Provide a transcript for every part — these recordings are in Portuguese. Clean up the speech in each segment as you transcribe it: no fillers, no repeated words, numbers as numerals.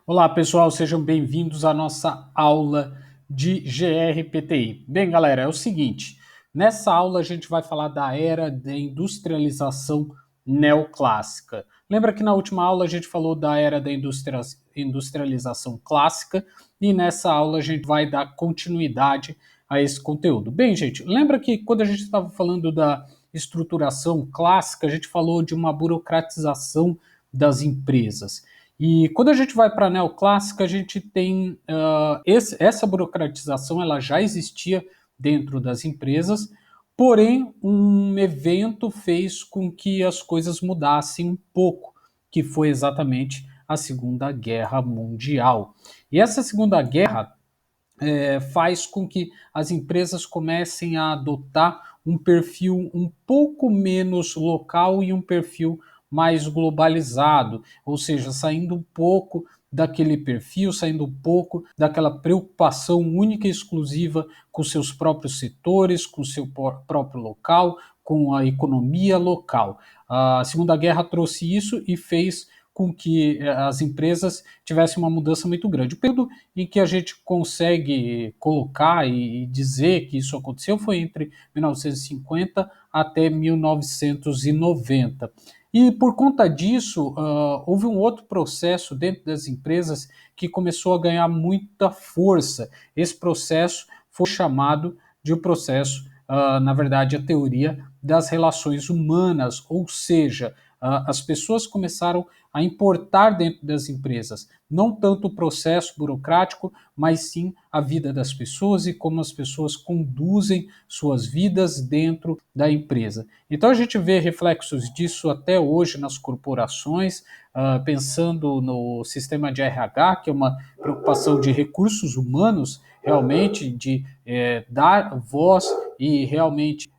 Olá, pessoal, sejam bem-vindos à nossa aula de GRPTI. Bem, galera, é o seguinte, nessa aula a gente vai falar da era da industrialização neoclássica. Lembra que na última aula a gente falou da era da industrialização clássica e nessa aula a gente vai dar continuidade a esse conteúdo. Bem, gente, lembra que quando a gente estava falando da estruturação clássica, a gente falou de uma burocratização das empresas. E quando a gente vai para a neoclássica, a gente tem essa burocratização, ela já existia dentro das empresas, porém um evento fez com que as coisas mudassem um pouco, que foi exatamente a Segunda Guerra Mundial. E essa Segunda Guerra faz com que as empresas comecem a adotar um perfil um pouco menos local e um perfil mais globalizado, ou seja, saindo um pouco daquele perfil, saindo um pouco daquela preocupação única e exclusiva com seus próprios setores, com o seu próprio local, com a economia local. A Segunda Guerra trouxe isso e fez com que as empresas tivessem uma mudança muito grande. O período em que a gente consegue colocar e dizer que isso aconteceu foi entre 1950 até 1990. E por conta disso, houve um outro processo dentro das empresas que começou a ganhar muita força. Esse processo foi chamado de o processo, na verdade, a teoria das relações humanas, ou seja, as pessoas começaram a importar dentro das empresas, não tanto o processo burocrático, mas sim a vida das pessoas e como as pessoas conduzem suas vidas dentro da empresa. Então a gente vê reflexos disso até hoje nas corporações, pensando no sistema de RH, que é uma preocupação de recursos humanos, realmente de dar voz e realmente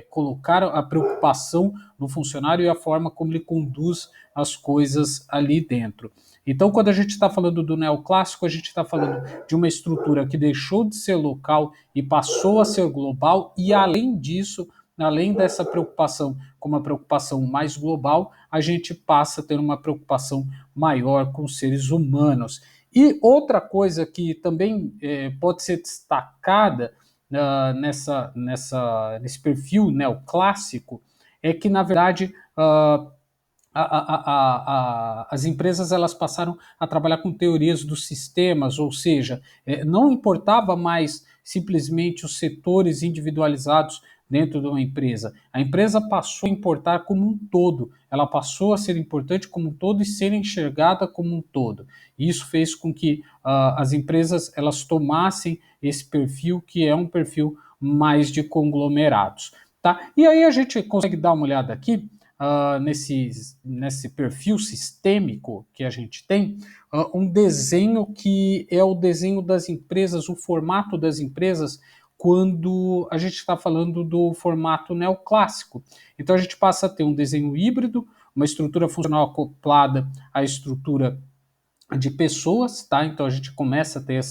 colocar a preocupação no funcionário e a forma como ele conduz as coisas ali dentro. Então, quando a gente está falando do neoclássico, a gente está falando de uma estrutura que deixou de ser local e passou a ser global, e além disso, além dessa preocupação com uma preocupação mais global, a gente passa a ter uma preocupação maior com os seres humanos. E outra coisa que também pode ser destacada nesse perfil neoclássico é que, na verdade, as empresas elas passaram a trabalhar com teorias dos sistemas, ou seja, não importava mais simplesmente os setores individualizados dentro de uma empresa. A empresa passou a importar como um todo, ela passou a ser importante como um todo e ser enxergada como um todo. E isso fez com que as empresas elas tomassem esse perfil que é um perfil mais de conglomerados. Tá? E aí a gente consegue dar uma olhada aqui nesse perfil sistêmico que a gente tem, um desenho que é o desenho das empresas, o formato das empresas, quando a gente está falando do formato neoclássico. Então a gente passa a ter um desenho híbrido, uma estrutura funcional acoplada à estrutura de pessoas, tá? Então a gente começa a ter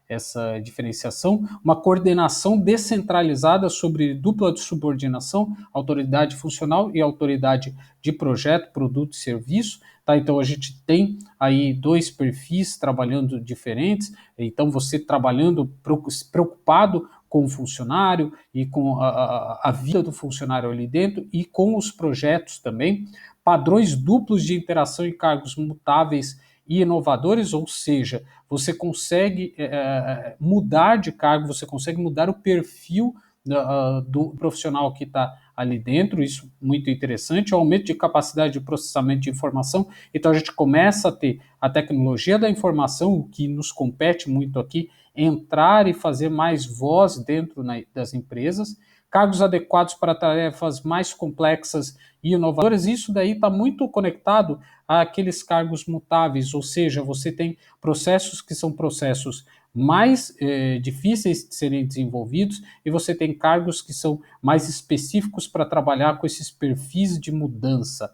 essa diferenciação, uma coordenação descentralizada sobre dupla de subordinação, autoridade funcional e autoridade de projeto, produto e serviço. Tá? Então a gente tem aí dois perfis trabalhando diferentes, então você trabalhando preocupado com o funcionário e com a vida do funcionário ali dentro e com os projetos também, padrões duplos de interação e cargos mutáveis e inovadores, ou seja, você consegue mudar de cargo, você consegue mudar o perfil do profissional que está ali dentro, isso muito interessante, o aumento de capacidade de processamento de informação, então a gente começa a ter a tecnologia da informação, o que nos compete muito aqui, entrar e fazer mais voz dentro das empresas, cargos adequados para tarefas mais complexas e inovadoras, isso daí está muito conectado àqueles cargos mutáveis, ou seja, você tem processos que são processos mais difíceis de serem desenvolvidos e você tem cargos que são mais específicos para trabalhar com esses perfis de mudança.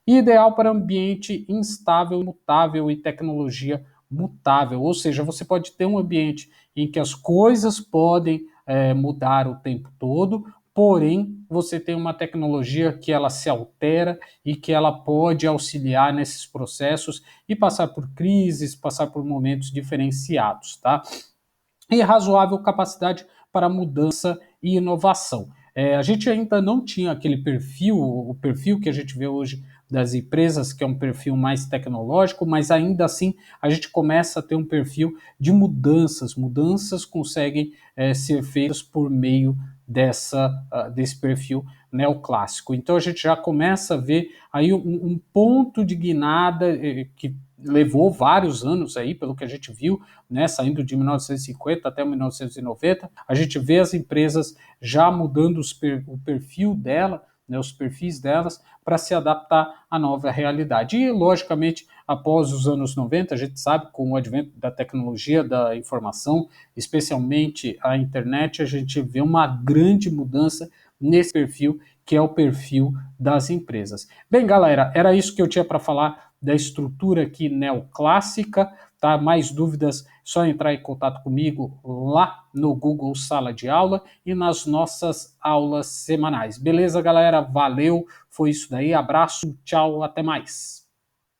E ideal para ambiente instável, mutável e tecnologia mutável, ou seja, você pode ter um ambiente em que as coisas podem mudar o tempo todo, porém você tem uma tecnologia que ela se altera e que ela pode auxiliar nesses processos e passar por crises, passar por momentos diferenciados, tá? E razoável capacidade para mudança e inovação. A gente ainda não tinha aquele perfil, o perfil que a gente vê hoje das empresas, que é um perfil mais tecnológico, mas ainda assim a gente começa a ter um perfil de mudanças. Mudanças conseguem ser feitas por meio desse perfil neoclássico. Então a gente já começa a ver aí um ponto de guinada que levou vários anos aí, pelo que a gente viu, né, saindo de 1950 até 1990, a gente vê as empresas já mudando o perfil dela, né, os perfis delas, para se adaptar à nova realidade. E, logicamente, após os anos 90, a gente sabe, com o advento da tecnologia da informação, especialmente a internet, a gente vê uma grande mudança nesse perfil, que é o perfil das empresas. Bem, galera, era isso que eu tinha para falar da estrutura aqui neoclássica. Tá? Mais dúvidas, só entrar em contato comigo lá no Google Sala de Aula e nas nossas aulas semanais. Beleza, galera? Valeu, foi isso daí. Abraço, tchau, até mais.